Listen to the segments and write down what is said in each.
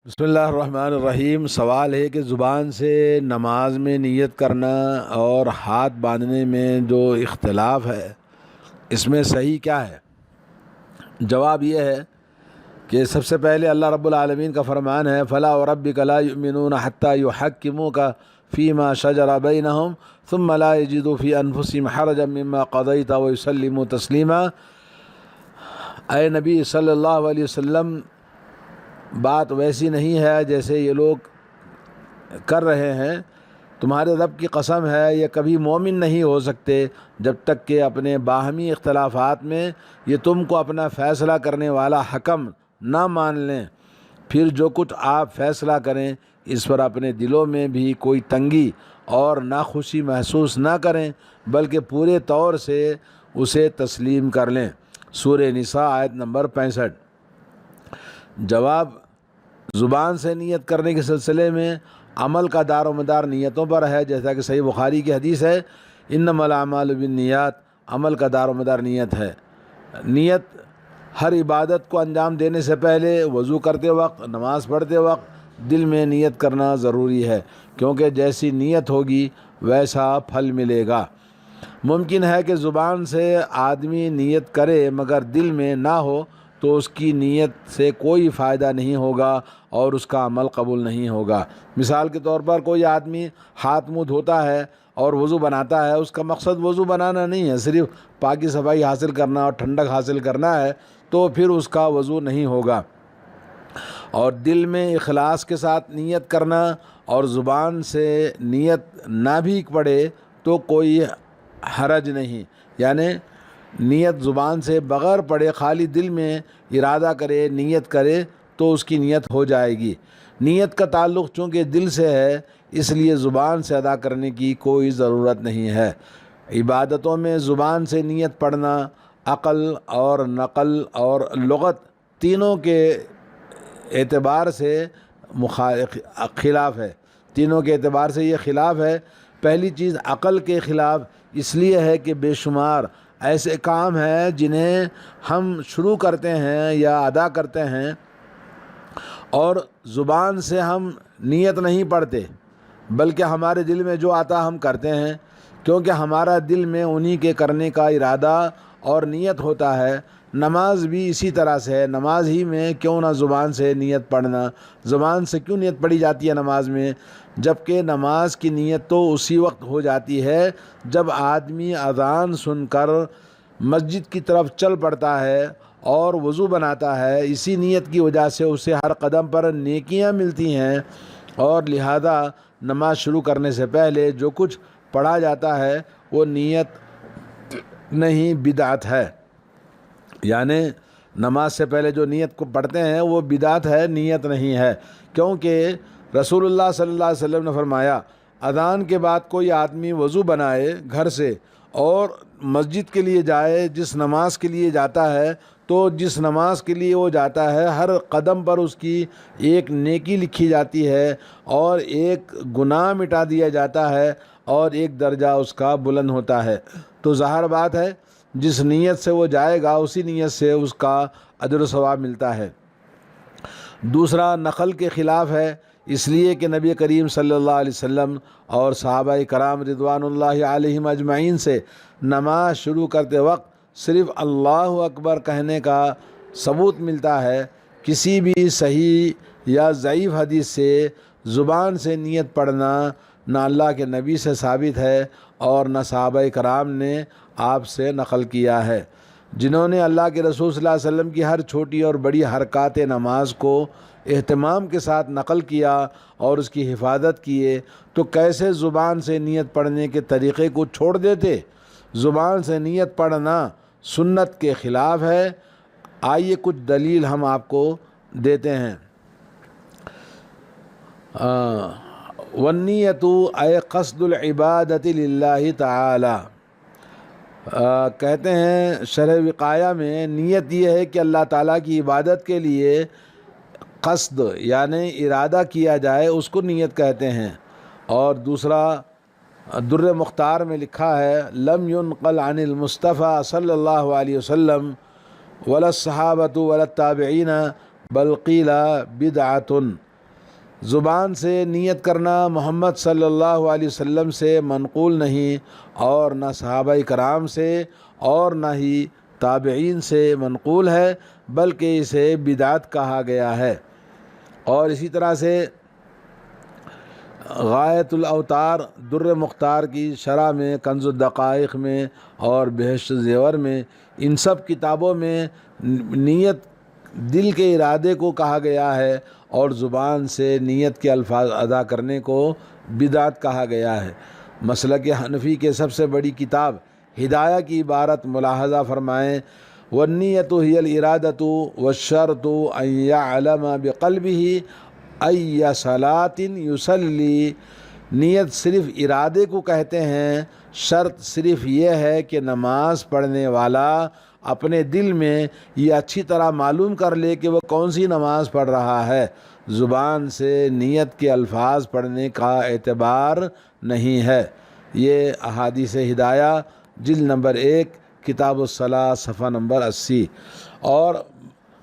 بسم اللہ الرحمن الرحیم۔ سوال ہے کہ زبان سے نماز میں نیت کرنا اور ہاتھ باندھنے میں جو اختلاف ہے اس میں صحیح کیا ہے؟ جواب یہ ہے کہ سب سے پہلے اللہ رب العالمین کا فرمان ہے فَلَا وَرَبِّكَ لَا يُؤْمِنُونَ حَتَّى يُحَكِّمُوكَ فِي مَا شَجَرَ بَيْنَهُمْ ثُمَّ لَا يَجِدُوا فِي أَنفُسِهِمْ حَرَجًا مِّمَّا قَضَيْتَ وَيُسَلِّمُوا تَسْلِيمًا۔ اے نبی صلی اللہ علیہ وسلم، بات ویسی نہیں ہے جیسے یہ لوگ کر رہے ہیں۔ تمہارے رب کی قسم ہے یہ کبھی مومن نہیں ہو سکتے جب تک کہ اپنے باہمی اختلافات میں یہ تم کو اپنا فیصلہ کرنے والا حکم نہ مان لیں، پھر جو کچھ آپ فیصلہ کریں اس پر اپنے دلوں میں بھی کوئی تنگی اور ناخوشی محسوس نہ کریں، بلکہ پورے طور سے اسے تسلیم کر لیں۔ سورہ نساء آیت نمبر 65۔ جواب: زبان سے نیت کرنے کے سلسلے میں عمل کا دار و مدار نیتوں پر ہے، جیسا کہ صحیح بخاری کی حدیث ہے انما الاعمال بالنیات، عمل کا دار و مدار نیت ہے۔ نیت ہر عبادت کو انجام دینے سے پہلے، وضو کرتے وقت، نماز پڑھتے وقت دل میں نیت کرنا ضروری ہے، کیونکہ جیسی نیت ہوگی ویسا پھل ملے گا۔ ممکن ہے کہ زبان سے آدمی نیت کرے مگر دل میں نہ ہو تو اس کی نیت سے کوئی فائدہ نہیں ہوگا اور اس کا عمل قبول نہیں ہوگا۔ مثال کے طور پر کوئی آدمی ہاتھ منہ دھوتا ہے اور وضو بناتا ہے، اس کا مقصد وضو بنانا نہیں ہے، صرف پاکی صفائی حاصل کرنا اور ٹھنڈک حاصل کرنا ہے، تو پھر اس کا وضو نہیں ہوگا۔ اور دل میں اخلاص کے ساتھ نیت کرنا اور زبان سے نیت نہ بھی پڑے تو کوئی حرج نہیں، یعنی نیت زبان سے بغیر پڑھے خالی دل میں ارادہ کرے، نیت کرے تو اس کی نیت ہو جائے گی۔ نیت کا تعلق چونکہ دل سے ہے اس لیے زبان سے ادا کرنے کی کوئی ضرورت نہیں ہے۔ عبادتوں میں زبان سے نیت پڑھنا عقل اور نقل اور لغت تینوں کے اعتبار سے خلاف ہے، تینوں کے اعتبار سے یہ خلاف ہے۔ پہلی چیز عقل کے خلاف اس لیے ہے کہ بے شمار ایسے کام ہیں جنہیں ہم شروع کرتے ہیں یا ادا کرتے ہیں اور زبان سے ہم نیت نہیں پڑھتے، بلکہ ہمارے دل میں جو آتا ہم کرتے ہیں، کیونکہ ہمارا دل میں انہی کے کرنے کا ارادہ اور نیت ہوتا ہے۔ نماز بھی اسی طرح سے ہے، نماز ہی میں کیوں نہ زبان سے نیت پڑھنا، زبان سے کیوں نیت پڑھی جاتی ہے نماز میں، جبکہ نماز کی نیت تو اسی وقت ہو جاتی ہے جب آدمی اذان سن کر مسجد کی طرف چل پڑتا ہے اور وضو بناتا ہے۔ اسی نیت کی وجہ سے اسے ہر قدم پر نیکیاں ملتی ہیں، اور لہذا نماز شروع کرنے سے پہلے جو کچھ پڑھا جاتا ہے وہ نیت نہیں، بدعت ہے۔ یعنی نماز سے پہلے جو نیت کو پڑھتے ہیں وہ بدعت ہے، نیت نہیں ہے، کیونکہ رسول اللہ صلی اللہ علیہ وسلم نے فرمایا اذان کے بعد کوئی آدمی وضو بنائے گھر سے اور مسجد کے لیے جائے، جس نماز کے لیے جاتا ہے، تو جس نماز کے لیے وہ جاتا ہے ہر قدم پر اس کی ایک نیکی لکھی جاتی ہے اور ایک گناہ مٹا دیا جاتا ہے اور ایک درجہ اس کا بلند ہوتا ہے۔ تو ظاہر بات ہے جس نیت سے وہ جائے گا اسی نیت سے اس کا اجر و ثواب ملتا ہے۔ دوسرا نقل کے خلاف ہے، اس لیے کہ نبی کریم صلی اللہ علیہ وسلم اور صحابہ کرام رضوان اللہ علیہم اجمعین سے نماز شروع کرتے وقت صرف اللہ اکبر کہنے کا ثبوت ملتا ہے۔ کسی بھی صحیح یا ضعیف حدیث سے زبان سے نیت پڑھنا نہ اللہ کے نبی سے ثابت ہے اور نہ صحابہ کرام نے آپ سے نقل کیا ہے، جنہوں نے اللہ کے رسول صلی اللہ علیہ وسلم کی ہر چھوٹی اور بڑی حرکات نماز کو اہتمام کے ساتھ نقل کیا اور اس کی حفاظت کیے، تو کیسے زبان سے نیت پڑھنے کے طریقے کو چھوڑ دیتے؟ زبان سے نیت پڑھنا سنت کے خلاف ہے۔ آئیے کچھ دلیل ہم آپ کو دیتے ہیں۔ والنیت اے قصد العبادت للہ تعالی، کہتے ہیں شرح وقایہ میں نیت یہ ہے کہ اللہ تعالیٰ کی عبادت کے لیے قصد یعنی ارادہ کیا جائے، اس کو نیت کہتے ہیں۔ اور دوسرا در مختار میں لکھا ہے لم ينقل عن المصطفیٰ صلی اللہ علیہ وسلم ولا الصحابۃ ولا التابعین بل قیل بدعۃ، زبان سے نیت کرنا محمد صلی اللہ علیہ وسلم سے منقول نہیں، اور نہ صحابہ کرام سے اور نہ ہی تابعین سے منقول ہے، بلکہ اسے بدعت کہا گیا ہے۔ اور اسی طرح سے غایۃ الاوتار در مختار کی شرح میں، کنز الدقائق میں اور بہشت زیور میں، ان سب کتابوں میں نیت دل کے ارادے کو کہا گیا ہے، اور زبان سے نیت کے الفاظ ادا کرنے کو بدعت کہا گیا ہے۔ مسلک حنفی کے سب سے بڑی کتاب ہدایہ کی عبارت ملاحظہ فرمائیں: والنیت ہی الارادۃ والشرط ان یعلم بقلبہ ای صلاۃ یصلی۔ نیت صرف ارادے کو کہتے ہیں، شرط صرف یہ ہے کہ نماز پڑھنے والا اپنے دل میں یہ اچھی طرح معلوم کر لے کہ وہ کون سی نماز پڑھ رہا ہے۔ زبان سے نیت کے الفاظ پڑھنے کا اعتبار نہیں ہے۔ یہ احادیث ہدایہ جلد نمبر 1 کتاب الصلاۃ صفحہ نمبر 80۔ اور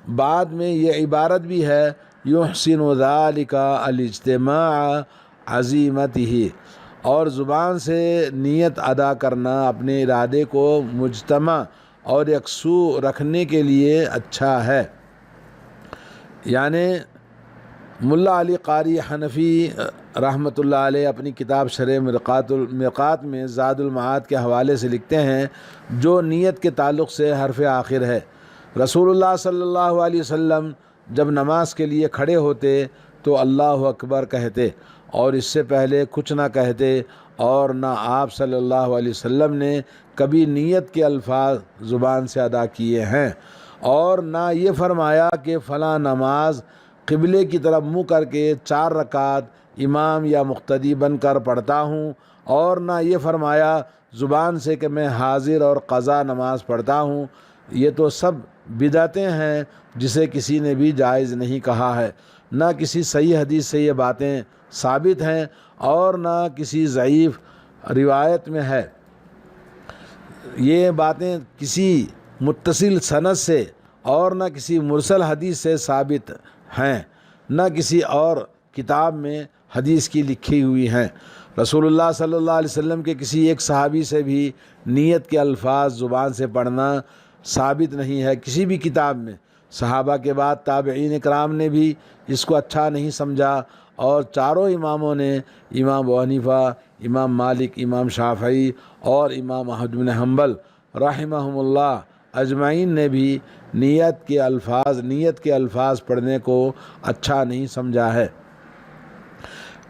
بعد میں یہ عبارت بھی ہے: یحسن ذلک الاجتماع عزیمتہ۔ اور زبان سے نیت ادا کرنا اپنے ارادے کو مجتمع اور یکسو رکھنے کے لیے اچھا ہے۔ یعنی ملا علی قاری حنفی رحمۃ اللہ علیہ اپنی کتاب شرح مرقات میں زاد المعاد کے حوالے سے لکھتے ہیں: جو نیت کے تعلق سے حرف آخر ہے، رسول اللہ صلی اللہ علیہ وسلم جب نماز کے لیے کھڑے ہوتے تو اللہ اکبر کہتے، اور اس سے پہلے کچھ نہ کہتے، اور نہ آپ صلی اللہ علیہ وسلم نے کبھی نیت کے الفاظ زبان سے ادا کیے ہیں، اور نہ یہ فرمایا کہ فلاں نماز قبلے کی طرف منہ کر کے 4 رکعت امام یا مقتدی بن کر پڑھتا ہوں، اور نہ یہ فرمایا زبان سے کہ میں حاضر اور قضا نماز پڑھتا ہوں۔ یہ تو سب بدعتیں ہیں جسے کسی نے بھی جائز نہیں کہا ہے۔ نہ کسی صحیح حدیث سے یہ باتیں ثابت ہیں، اور نہ کسی ضعیف روایت میں ہے۔ یہ باتیں کسی متصل سند سے اور نہ کسی مرسل حدیث سے ثابت ہیں، نہ کسی اور کتاب میں حدیث کی لکھی ہوئی ہیں۔ رسول اللہ صلی اللہ علیہ وسلم کے کسی ایک صحابی سے بھی نیت کے الفاظ زبان سے پڑھنا ثابت نہیں ہے کسی بھی کتاب میں۔ صحابہ کے بعد تابعین کرام نے بھی اس کو اچھا نہیں سمجھا، اور چاروں اماموں نے، امام ابو حنیفہ، امام مالک، امام شافعی اور امام احمد بن حنبل رحمہم اللہ اجمعین نے بھی نیت کے الفاظ پڑھنے کو اچھا نہیں سمجھا ہے۔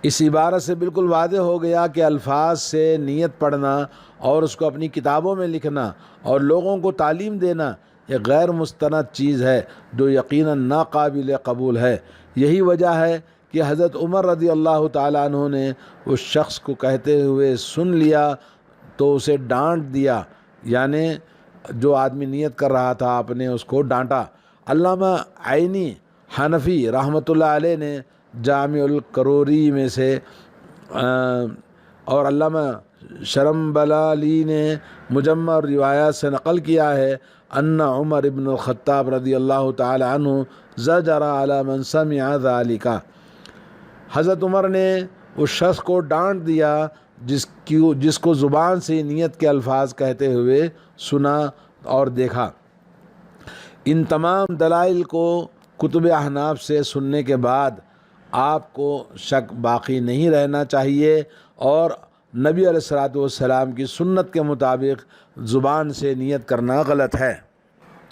اس عبارت سے بالکل واضح ہو گیا کہ الفاظ سے نیت پڑھنا اور اس کو اپنی کتابوں میں لکھنا اور لوگوں کو تعلیم دینا ایک غیر مستند چیز ہے جو یقیناً ناقابل قبول ہے۔ یہی وجہ ہے کہ حضرت عمر رضی اللہ تعالیٰ عنہ نے اس شخص کو کہتے ہوئے سن لیا تو اسے ڈانٹ دیا، یعنی جو آدمی نیت کر رہا تھا آپ نے اس کو ڈانٹا۔ علامہ عینی حنفی رحمۃ اللہ علیہ نے جامع القروری میں سے اور علامہ شرمبلالی نے مجمع روایات سے نقل کیا ہے ان عمر ابن الخطاب رضی اللہ تعالی عنہ زجر علی من سمع ذلک۔ حضرت عمر نے اس شخص کو ڈانٹ دیا جس کو زبان سے نیت کے الفاظ کہتے ہوئے سنا اور دیکھا۔ ان تمام دلائل کو کتب احناف سے سننے کے بعد آپ کو شک باقی نہیں رہنا چاہیے، اور نبی علیہ الصلوۃ والسلام کی سنت کے مطابق زبان سے نیت کرنا غلط ہے۔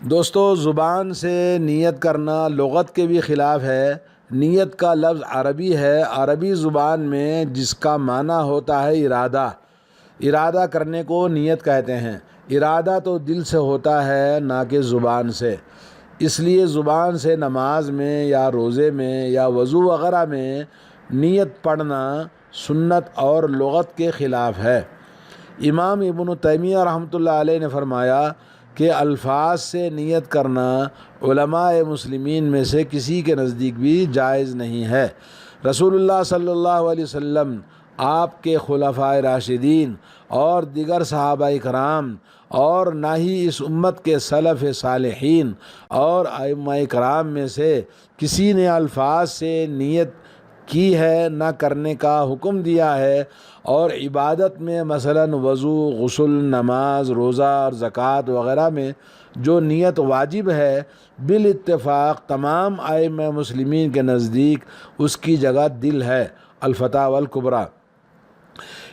دوستو، زبان سے نیت کرنا لغت کے بھی خلاف ہے۔ نیت کا لفظ عربی ہے، عربی زبان میں جس کا معنی ہوتا ہے ارادہ کرنے کو نیت کہتے ہیں۔ ارادہ تو دل سے ہوتا ہے نہ کہ زبان سے، اس لیے زبان سے نماز میں یا روزے میں یا وضو وغیرہ میں نیت پڑھنا سنت اور لغت کے خلاف ہے۔ امام ابن تیمیہ رحمۃ اللہ علیہ نے فرمایا کہ الفاظ سے نیت کرنا علماء مسلمین میں سے کسی کے نزدیک بھی جائز نہیں ہے۔ رسول اللہ صلی اللہ علیہ وسلم، آپ کے خلفائے راشدین اور دیگر صحابہ کرام، اور نہ ہی اس امت کے سلف صالحین اور ائمہ کرام میں سے کسی نے الفاظ سے نیت کی ہے، نہ کرنے کا حکم دیا ہے، اور عبادت میں مثلاً وضو، غسل، نماز، روزہ اور زکوٰۃ وغیرہ میں جو نیت واجب ہے، بالاتفاق تمام ائمہ مسلمین کے نزدیک اس کی جگہ دل ہے۔ الفتاوی الکبریٰ۔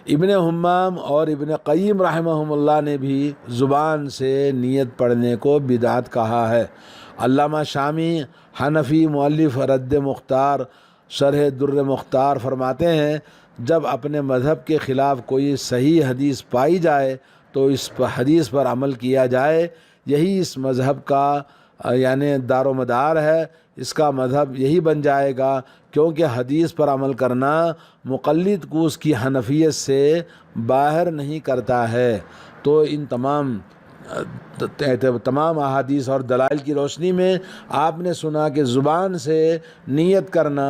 ابن حمام اور ابن قیم رحمہم اللہ نے بھی زبان سے نیت پڑھنے کو بدعت کہا ہے۔ علامہ شامی حنفی مؤلف رد مختار شرح در مختار فرماتے ہیں، جب اپنے مذہب کے خلاف کوئی صحیح حدیث پائی جائے تو اس حدیث پر عمل کیا جائے، یہی اس مذہب کا یعنی دار و مدار ہے، اس کا مذہب یہی بن جائے گا، کیونکہ حدیث پر عمل کرنا مقلد کو اس کی حنفیت سے باہر نہیں کرتا ہے۔ تو ان تمام احادیث اور دلائل کی روشنی میں آپ نے سنا کہ زبان سے نیت کرنا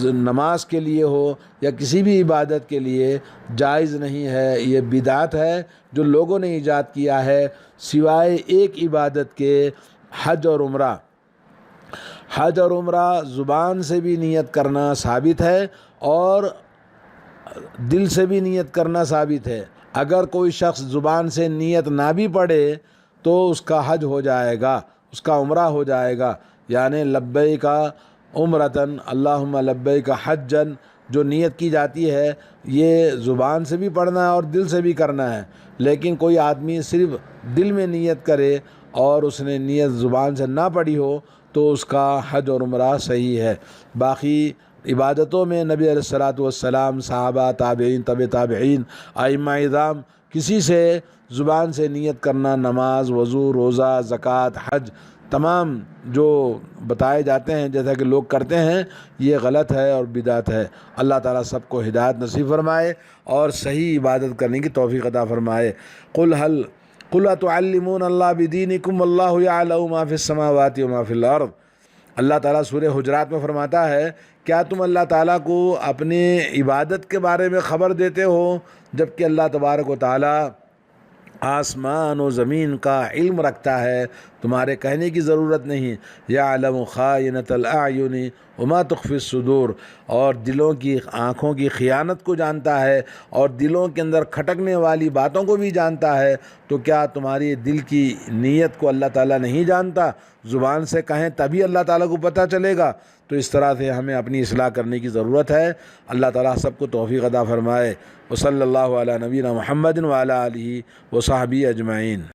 نماز کے لیے ہو یا کسی بھی عبادت کے لیے جائز نہیں ہے، یہ بدعت ہے جو لوگوں نے ایجاد کیا ہے، سوائے ایک عبادت کے، حج اور عمرہ۔ حج اور عمرہ زبان سے بھی نیت کرنا ثابت ہے اور دل سے بھی نیت کرنا ثابت ہے۔ اگر کوئی شخص زبان سے نیت نہ بھی پڑھے تو اس کا حج ہو جائے گا، اس کا عمرہ ہو جائے گا، یعنی لبیک عمرتن اللہم لبیک حجن جو نیت کی جاتی ہے، یہ زبان سے بھی پڑھنا ہے اور دل سے بھی کرنا ہے۔ لیکن کوئی آدمی صرف دل میں نیت کرے اور اس نے نیت زبان سے نہ پڑھی ہو تو اس کا حج اور عمرہ صحیح ہے۔ باقی عبادتوں میں نبی علیہ الصلوۃ والسلام، صحابہ، تابعین، تبع تابعین، ائمہ اعظام، کسی سے زبان سے نیت کرنا، نماز، وضو، روزہ، زکوٰۃ، حج، تمام جو بتائے جاتے ہیں جیسا کہ لوگ کرتے ہیں، یہ غلط ہے اور بدعت ہے۔ اللہ تعالیٰ سب کو ہدایت نصیب فرمائے اور صحیح عبادت کرنے کی توفیق عطا فرمائے۔ قل اتعلمون اللہ بدینکم واللہ یعلم ما فی السماوات وما فی الارض۔ اللہ تعالیٰ سورہ حجرات میں فرماتا ہے، کیا تم اللہ تعالیٰ کو اپنی عبادت کے بارے میں خبر دیتے ہو جبکہ اللہ تبارک و تعالیٰ آسمان و زمین کا علم رکھتا ہے، تمہارے کہنے کی ضرورت نہیں۔ یعلم خائنۃ الاعین وما تخفی الصدور، اور دلوں کی آنکھوں کی خیانت کو جانتا ہے اور دلوں کے اندر کھٹکنے والی باتوں کو بھی جانتا ہے، تو کیا تمہاری دل کی نیت کو اللہ تعالیٰ نہیں جانتا؟ زبان سے کہیں تبھی اللہ تعالیٰ کو پتہ چلے گا۔ تو اس طرح سے ہمیں اپنی اصلاح کرنے کی ضرورت ہے۔ اللہ تعالیٰ سب کو توفیق عطا فرمائے۔ وصلی اللہ علی نبینا محمد وعلی آلہ وصحبہ اجمعین۔